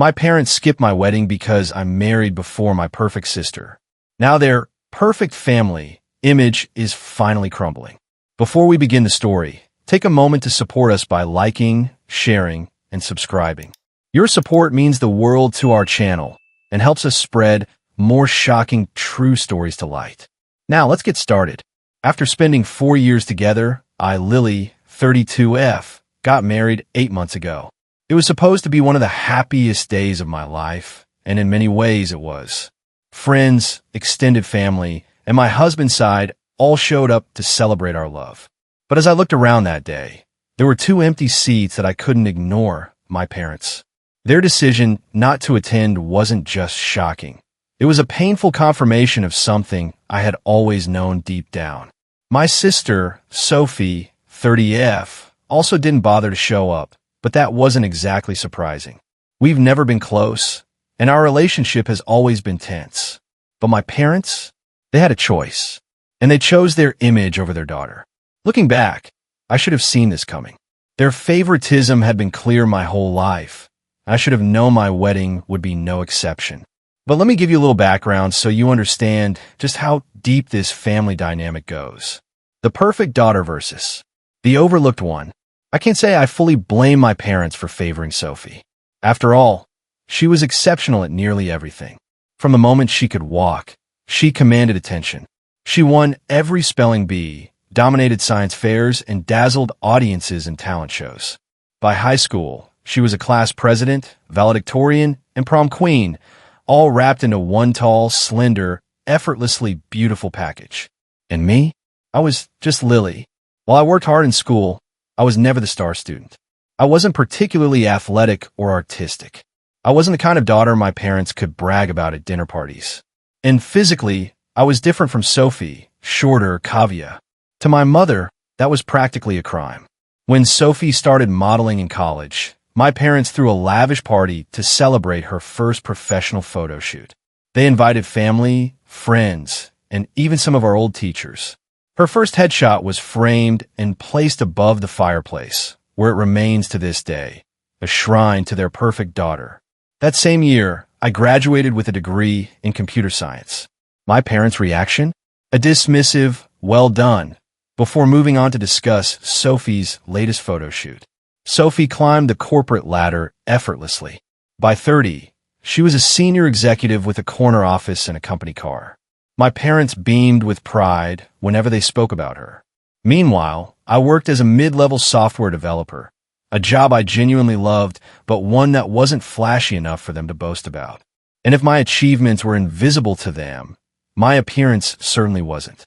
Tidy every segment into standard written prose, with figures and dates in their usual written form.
My parents skipped my wedding because I married before my perfect sister. Now their perfect family image is finally crumbling. Before we begin the story, take a moment to support us by liking, sharing, and subscribing. Your support means the world to our channel and helps us spread more shocking true stories to light. Now let's get started. After spending 4 years together, I, Lily, 32F, got married 8 months ago. It was supposed to be one of the happiest days of my life, and in many ways it was. Friends, extended family, and my husband's side all showed up to celebrate our love. But as I looked around that day, there were 2 empty seats that I couldn't ignore: my parents. Their decision not to attend wasn't just shocking. It was a painful confirmation of something I had always known deep down. My sister, Sophie, 30F, also didn't bother to show up, but that wasn't exactly surprising. We've never been close, and our relationship has always been tense. But my parents, they had a choice, and they chose their image over their daughter. Looking back, I should have seen this coming. Their favoritism had been clear my whole life. I should have known my wedding would be no exception. But let me give you a little background so you understand just how deep this family dynamic goes. The perfect daughter versus the overlooked one. I can't say I fully blame my parents for favoring Sophie. After all, she was exceptional at nearly everything. From the moment she could walk, she commanded attention. She won every spelling bee, dominated science fairs, and dazzled audiences in talent shows. By high school, she was a class president, valedictorian, and prom queen, all wrapped into one tall, slender, effortlessly beautiful package. And me? I was just Lily. While I worked hard in school, I was never the star student. I wasn't particularly athletic or artistic. I wasn't the kind of daughter my parents could brag about at dinner parties. And physically, I was different from Sophie, shorter, cavia. To my mother, that was practically a crime. When Sophie started modeling in college, my parents threw a lavish party to celebrate her first professional photo shoot. They invited family, friends, and even some of our old teachers. Her first headshot was framed and placed above the fireplace, where it remains to this day, a shrine to their perfect daughter. That same year, I graduated with a degree in computer science. My parents' reaction? A dismissive, well done, before moving on to discuss Sophie's latest photo shoot. Sophie climbed the corporate ladder effortlessly. By 30, she was a senior executive with a corner office and a company car. My parents beamed with pride whenever they spoke about her. Meanwhile, I worked as a mid-level software developer, a job I genuinely loved, but one that wasn't flashy enough for them to boast about. And if my achievements were invisible to them, my appearance certainly wasn't.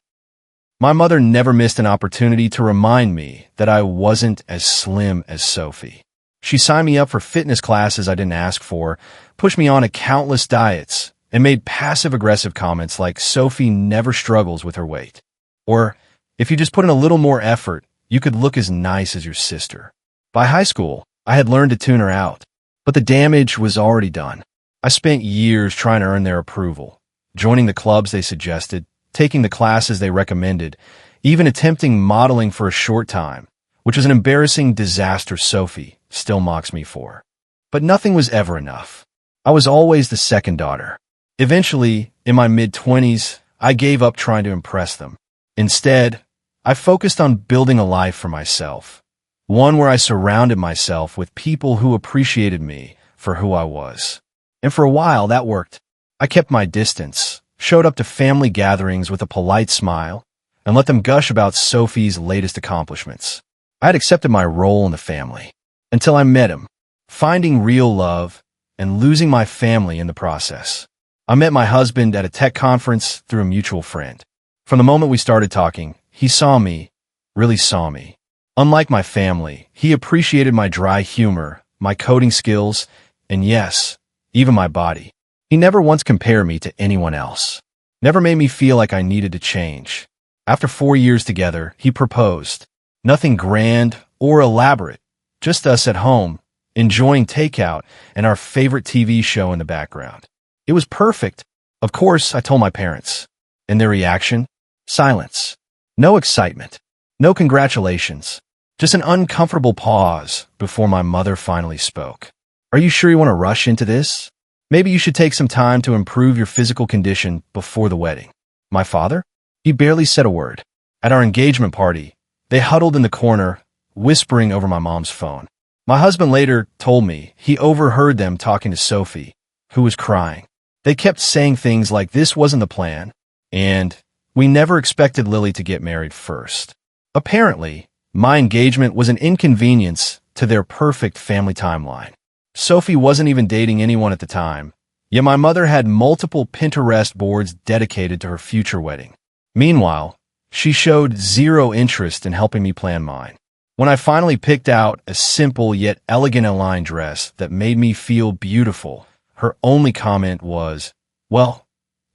My mother never missed an opportunity to remind me that I wasn't as slim as Sophie. She signed me up for fitness classes I didn't ask for, pushed me on countless diets, and made passive-aggressive comments like Sophie never struggles with her weight. Or, if you just put in a little more effort, you could look as nice as your sister. By high school, I had learned to tune her out, but the damage was already done. I spent years trying to earn their approval, joining the clubs they suggested, taking the classes they recommended, even attempting modeling for a short time, which was an embarrassing disaster Sophie still mocks me for. But nothing was ever enough. I was always the second daughter. Eventually, in my mid-20s, I gave up trying to impress them. Instead, I focused on building a life for myself, one where I surrounded myself with people who appreciated me for who I was. And for a while, that worked. I kept my distance, showed up to family gatherings with a polite smile, and let them gush about Sophie's latest accomplishments. I had accepted my role in the family, until I met him, finding real love and losing my family in the process. I met my husband at a tech conference through a mutual friend. From the moment we started talking, he saw me, really saw me. Unlike my family, he appreciated my dry humor, my coding skills, and yes, even my body. He never once compared me to anyone else. Never made me feel like I needed to change. After 4 years together, he proposed. Nothing grand or elaborate, just us at home, enjoying takeout and our favorite TV show in the background. It was perfect. Of course, I told my parents. And their reaction? Silence. No excitement. No congratulations. Just an uncomfortable pause before my mother finally spoke. Are you sure you want to rush into this? Maybe you should take some time to improve your physical condition before the wedding. My father? He barely said a word. At our engagement party, they huddled in the corner, whispering over my mom's phone. My husband later told me he overheard them talking to Sophie, who was crying. They kept saying things like this wasn't the plan, and we never expected Lily to get married first. Apparently, my engagement was an inconvenience to their perfect family timeline. Sophie wasn't even dating anyone at the time, yet my mother had multiple Pinterest boards dedicated to her future wedding. Meanwhile, she showed zero interest in helping me plan mine. When I finally picked out a simple yet elegant aligned dress that made me feel beautiful, her only comment was, "Well,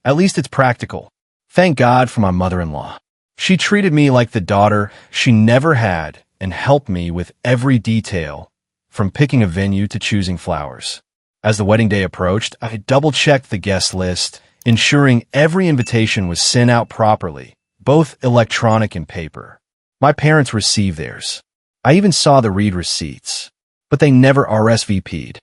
at least it's practical." Thank God for my mother-in-law. She treated me like the daughter she never had and helped me with every detail, from picking a venue to choosing flowers. As the wedding day approached, I double-checked the guest list, ensuring every invitation was sent out properly, both electronic and paper. My parents received theirs. I even saw the read receipts, but they never RSVP'd.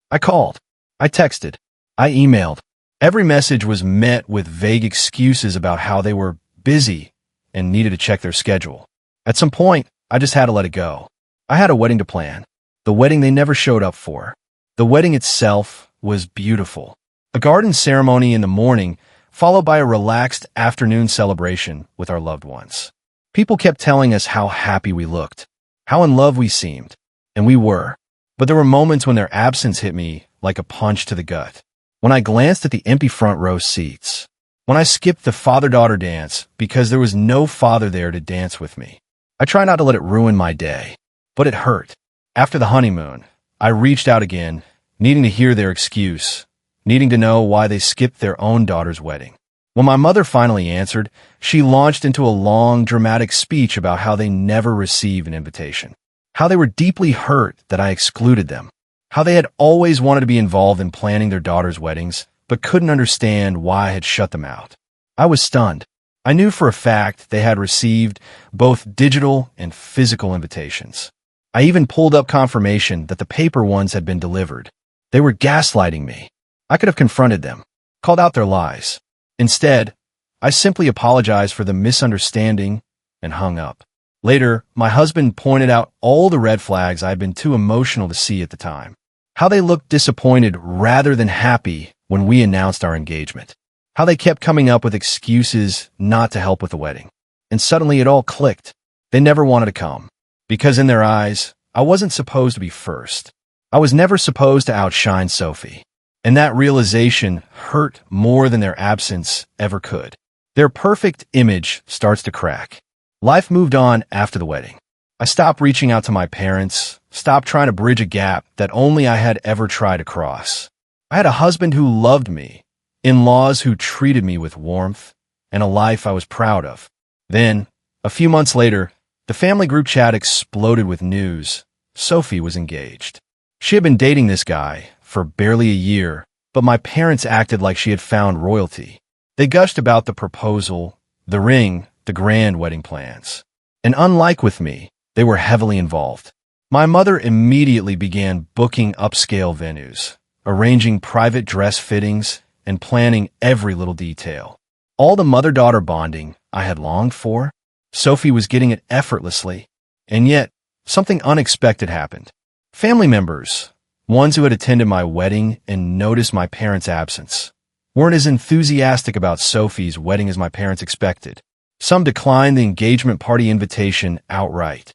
I called. I texted. I emailed. Every message was met with vague excuses about how they were busy and needed to check their schedule. At some point, I just had to let it go. I had a wedding to plan. The wedding they never showed up for. The wedding itself was beautiful. A garden ceremony in the morning, followed by a relaxed afternoon celebration with our loved ones. People kept telling us how happy we looked, how in love we seemed, and we were. But there were moments when their absence hit me like a punch to the gut. When I glanced at the empty front row seats. When I skipped the father-daughter dance because there was no father there to dance with me. I try not to let it ruin my day, but it hurt. After the honeymoon, I reached out again, needing to hear their excuse, needing to know why they skipped their own daughter's wedding. When my mother finally answered, she launched into a long, dramatic speech about how they never received an invitation, how they were deeply hurt that I excluded them, how they had always wanted to be involved in planning their daughter's weddings, but couldn't understand why I had shut them out. I was stunned. I knew for a fact they had received both digital and physical invitations. I even pulled up confirmation that the paper ones had been delivered. They were gaslighting me. I could have confronted them, called out their lies. Instead, I simply apologized for the misunderstanding and hung up. Later, my husband pointed out all the red flags I had been too emotional to see at the time. How they looked disappointed rather than happy when we announced our engagement. How they kept coming up with excuses not to help with the wedding. And suddenly it all clicked. They never wanted to come. Because in their eyes, I wasn't supposed to be first. I was never supposed to outshine Sophie. And that realization hurt more than their absence ever could. Their perfect image starts to crack. Life moved on after the wedding. I stopped reaching out to my parents, stopped trying to bridge a gap that only I had ever tried to cross. I had a husband who loved me, in-laws who treated me with warmth, and a life I was proud of. Then, a few months later, the family group chat exploded with news. Sophie was engaged. She had been dating this guy for barely a year, but my parents acted like she had found royalty. They gushed about the proposal, the ring, the grand wedding plans. And unlike with me, they were heavily involved. My mother immediately began booking upscale venues, arranging private dress fittings, and planning every little detail. All the mother-daughter bonding I had longed for, Sophie was getting it effortlessly. And yet, something unexpected happened. Family members, ones who had attended my wedding and noticed my parents' absence, weren't as enthusiastic about Sophie's wedding as my parents expected. Some declined the engagement party invitation outright.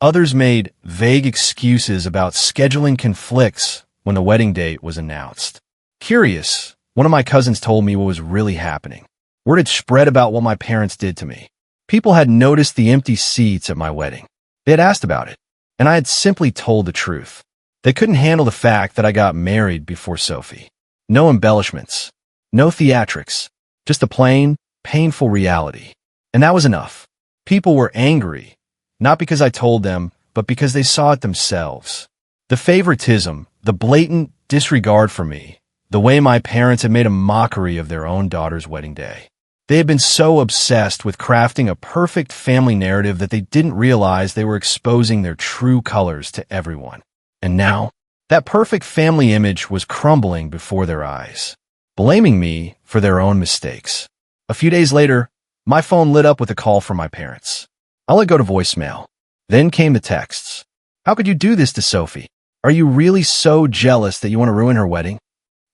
Others made vague excuses about scheduling conflicts when the wedding date was announced. Curious, one of my cousins told me what was really happening. Word had spread about what my parents did to me. People had noticed the empty seats at my wedding. They had asked about it, and I had simply told the truth. They couldn't handle the fact that I got married before Sophie. No embellishments, no theatrics, just a plain, painful reality. And that was enough. People were angry, not because I told them, but because they saw it themselves. The favoritism, the blatant disregard for me, the way my parents had made a mockery of their own daughter's wedding day. They had been so obsessed with crafting a perfect family narrative that they didn't realize they were exposing their true colors to everyone. And now, That perfect family image was crumbling before their eyes, blaming me for their own mistakes. A few days later, my phone lit up with a call from my parents. I let go to voicemail. Then came the texts. How could you do this to Sophie? Are you really so jealous that you want to ruin her wedding?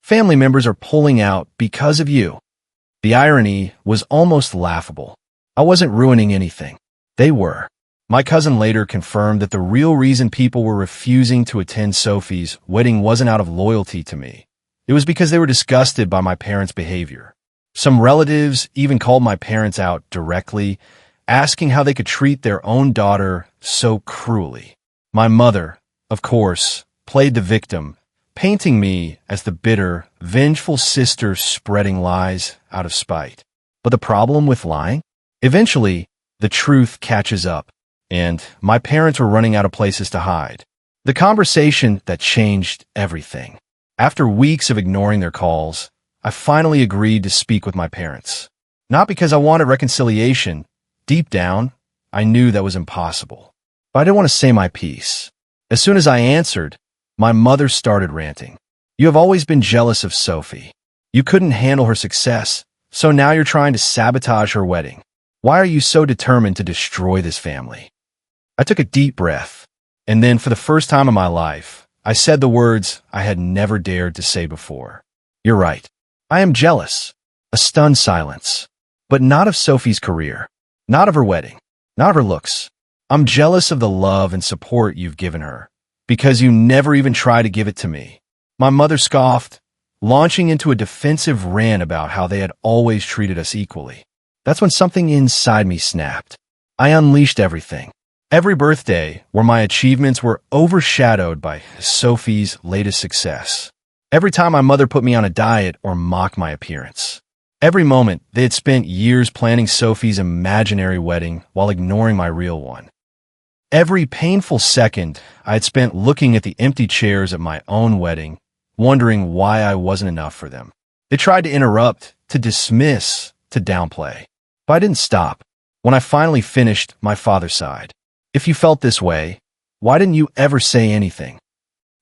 Family members are pulling out because of you. The irony was almost laughable. I wasn't ruining anything. They were. My cousin later confirmed that the real reason people were refusing to attend Sophie's wedding wasn't out of loyalty to me. It was because they were disgusted by my parents' behavior. Some relatives even called my parents out directly, asking how they could treat their own daughter so cruelly. My mother, of course, played the victim, painting me as the bitter, vengeful sister spreading lies out of spite. But the problem with lying? Eventually, the truth catches up, and my parents were running out of places to hide. The conversation that changed everything. After weeks of ignoring their calls, I finally agreed to speak with my parents. Not because I wanted reconciliation. Deep down, I knew that was impossible. But I didn't want to say my piece. As soon as I answered, my mother started ranting. You have always been jealous of Sophie. You couldn't handle her success, so now you're trying to sabotage her wedding. Why are you so determined to destroy this family? I took a deep breath, and then for the first time in my life, I said the words I had never dared to say before. You're right. I am jealous. A stunned silence. But not of Sophie's career. Not of her wedding. Not of her looks. I'm jealous of the love and support you've given her, because you never even tried to give it to me. My mother scoffed, launching into a defensive rant about how they had always treated us equally. That's when something inside me snapped. I unleashed everything. Every birthday where my achievements were overshadowed by Sophie's latest success. Every time my mother put me on a diet or mocked my appearance. Every moment they had spent years planning Sophie's imaginary wedding while ignoring my real one. Every painful second I had spent looking at the empty chairs at my own wedding, wondering why I wasn't enough for them. They tried to interrupt, to dismiss, to downplay. But I didn't stop. When I finally finished, my father sighed. If you felt this way, why didn't you ever say anything?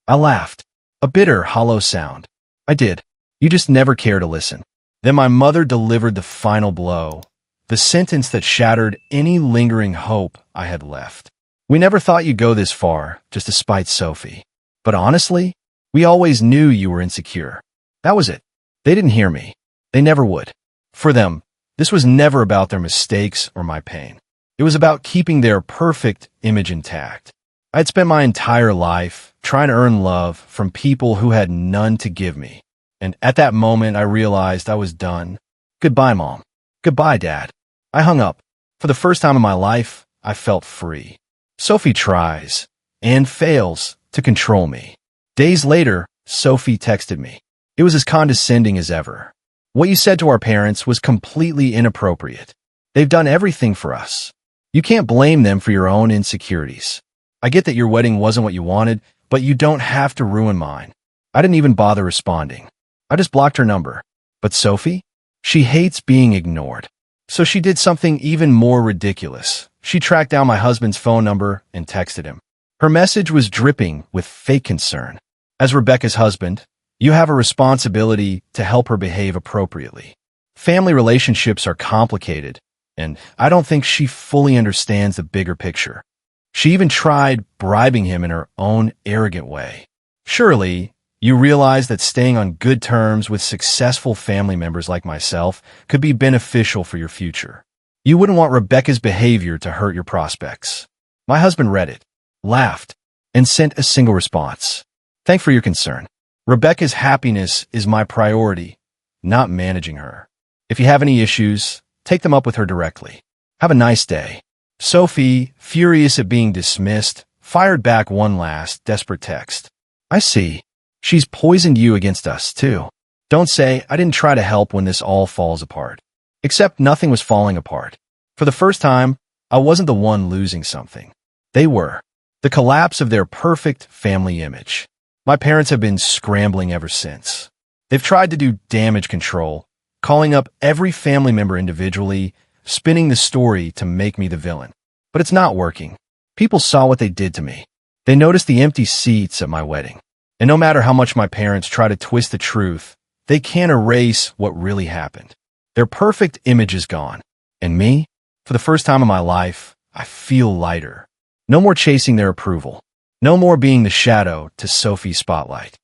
I laughed. A bitter, hollow sound. I did. You just never care to listen. Then my mother delivered the final blow, the sentence that shattered any lingering hope I had left. We never thought you'd go this far, just to spite Sophie. But honestly, we always knew you were insecure. That was it. They didn't hear me. They never would. For them, this was never about their mistakes or my pain. It was about keeping their perfect image intact. I had spent my entire life trying to earn love from people who had none to give me. And at that moment, I realized I was done. Goodbye, Mom. Goodbye, Dad. I hung up. For the first time in my life, I felt free. Sophie tries, and fails, to control me. Days later, Sophie texted me. It was as condescending as ever. What you said to our parents was completely inappropriate. They've done everything for us. You can't blame them for your own insecurities. I get that your wedding wasn't what you wanted, but you don't have to ruin mine. I didn't even bother responding. I just blocked her number. But Sophie? She hates being ignored. So she did something even more ridiculous. She tracked down my husband's phone number and texted him. Her message was dripping with fake concern. As Rebecca's husband, you have a responsibility to help her behave appropriately. Family relationships are complicated, and I don't think she fully understands the bigger picture. She even tried bribing him in her own arrogant way. Surely, you realize that staying on good terms with successful family members like myself could be beneficial for your future. You wouldn't want Rebecca's behavior to hurt your prospects. My husband read it, laughed, and sent a single response. Thanks for your concern. Rebecca's happiness is my priority, not managing her. If you have any issues, take them up with her directly. Have a nice day. Sophie, furious at being dismissed, fired back one last, desperate text. I see. She's poisoned you against us, too. Don't say, I didn't try to help when this all falls apart. Except nothing was falling apart. For the first time, I wasn't the one losing something. They were. The collapse of their perfect family image. My parents have been scrambling ever since. They've tried to do damage control, calling up every family member individually, spinning the story to make me the villain. But it's not working. People saw what they did to me. They noticed the empty seats at my wedding. And no matter how much my parents try to twist the truth, they can't erase what really happened. Their perfect image is gone. And me, for the first time in my life, I feel lighter. No more chasing their approval. No more being the shadow to Sophie's spotlight.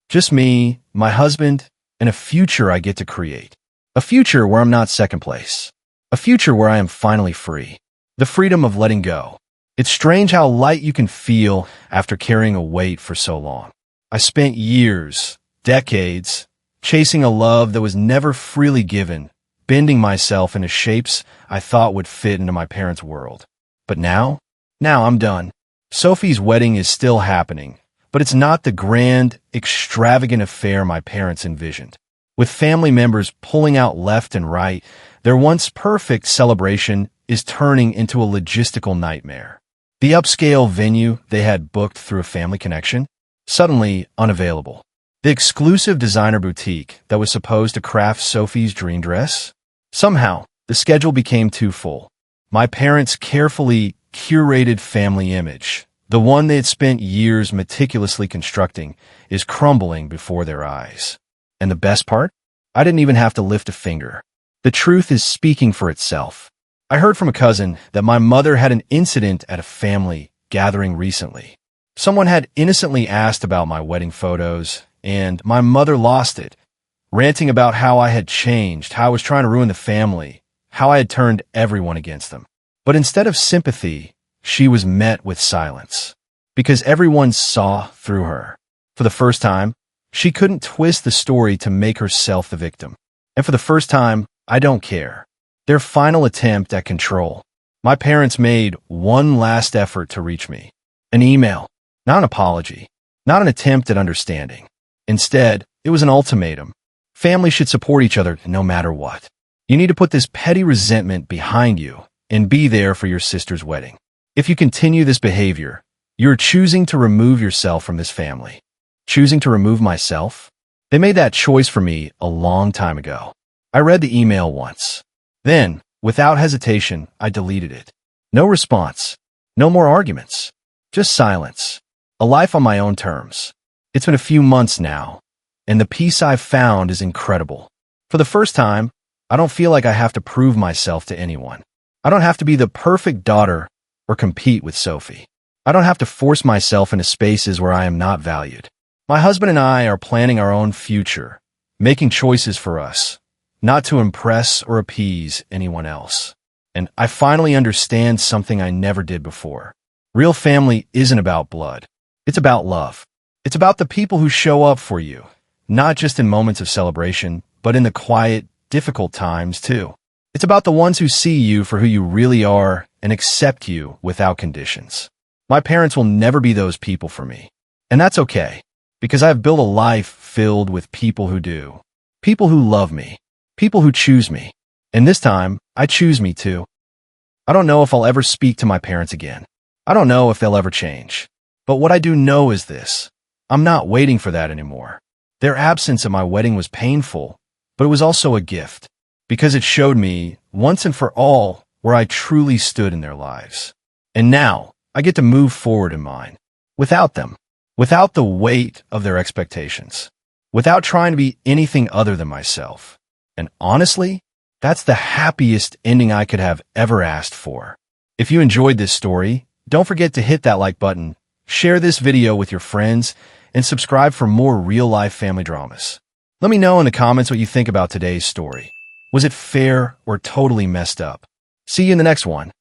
Just me, my husband, and a future I get to create. A future where I'm not second place. A future where I am finally free. The freedom of letting go. It's strange how light you can feel after carrying a weight for so long. I spent years, decades, chasing a love that was never freely given, bending myself into shapes I thought would fit into my parents' world. But now I'm done. Sophie's wedding is still happening, but it's not the grand, extravagant affair my parents envisioned. With family members pulling out left and right, their once perfect celebration is turning into a logistical nightmare. The upscale venue they had booked through a family connection, suddenly unavailable. The exclusive designer boutique that was supposed to craft Sophie's dream dress, somehow the schedule became too full. My parents' carefully curated family image, the one they had spent years meticulously constructing, is crumbling before their eyes. And the best part? I didn't even have to lift a finger. The truth is speaking for itself. I heard from a cousin that my mother had an incident at a family gathering recently. Someone had innocently asked about my wedding photos, and my mother lost it, ranting about how I had changed, how I was trying to ruin the family, how I had turned everyone against them. But instead of sympathy, she was met with silence, because everyone saw through her. For the first time, she couldn't twist the story to make herself the victim. And for the first time, I don't care. Their final attempt at control. My parents made one last effort to reach me. An email, not an apology, not an attempt at understanding. Instead, it was an ultimatum. Families should support each other no matter what. You need to put this petty resentment behind you and be there for your sister's wedding. If you continue this behavior, you're choosing to remove yourself from this family. Choosing to remove myself? They made that choice for me a long time ago. I read the email once. Then, without hesitation, I deleted it. No response. No more arguments. Just silence. A life on my own terms. It's been a few months now, and the peace I've found is incredible. For the first time, I don't feel like I have to prove myself to anyone. I don't have to be the perfect daughter or compete with Sophie. I don't have to force myself into spaces where I am not valued. My husband and I are planning our own future, making choices for us, not to impress or appease anyone else. And I finally understand something I never did before. Real family isn't about blood. It's about love. It's about the people who show up for you, not just in moments of celebration, but in the quiet, difficult times too. It's about the ones who see you for who you really are and accept you without conditions. My parents will never be those people for me. And that's okay, because I've built a life filled with people who do. People who love me. People who choose me. And this time, I choose me too. I don't know if I'll ever speak to my parents again. I don't know if they'll ever change. But what I do know is this. I'm not waiting for that anymore. Their absence at my wedding was painful, but it was also a gift, because it showed me, once and for all, where I truly stood in their lives. And now, I get to move forward in mine, without them, without the weight of their expectations, without trying to be anything other than myself. And honestly, that's the happiest ending I could have ever asked for. If you enjoyed this story, don't forget to hit that like button, share this video with your friends, and subscribe for more real-life family dramas. Let me know in the comments what you think about today's story. Was it fair or totally messed up? See you in the next one.